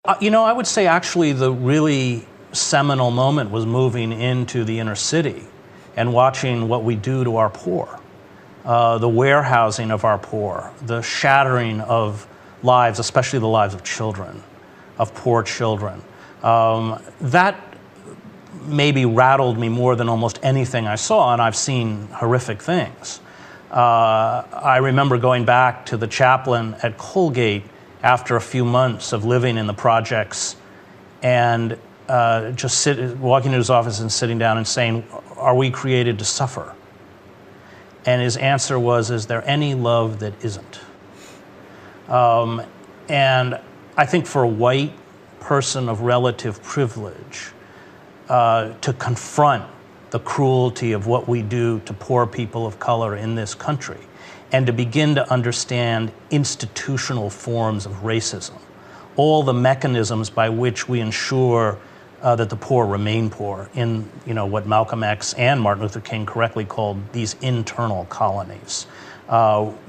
I would say actually the really seminal moment was moving into the inner city and watching what we do to our poor, the warehousing of our poor, the shattering of lives, especially the lives of children, of poor children. That maybe rattled me more than almost anything I saw, and I've seen horrific things. I remember going back to the chaplain at Colgate after a few months of living in the projects and walking into his office and sitting down and saying, "Are we created to suffer?" And his answer was, "Is there any love that isn't?" And I think for a white person of relative privilege, to confront the cruelty of what we do to poor people of color in this country, and to begin to understand institutional forms of racism, all the mechanisms by which we ensure that the poor remain poor in what Malcolm X and Martin Luther King correctly called these internal colonies,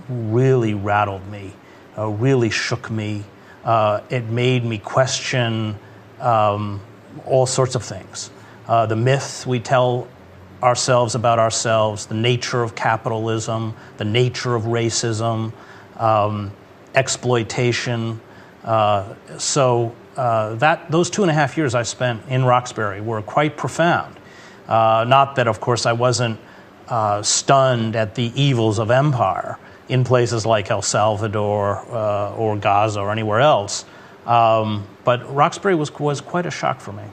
really rattled me, really shook me. It made me question all sorts of things. The myths we tell ourselves about ourselves, the nature of capitalism, the nature of racism, exploitation. Those 2.5 years I spent in Roxbury were quite profound. Not that, of course, I wasn't stunned at the evils of empire in places like El Salvador or Gaza or anywhere else. But Roxbury was quite a shock for me.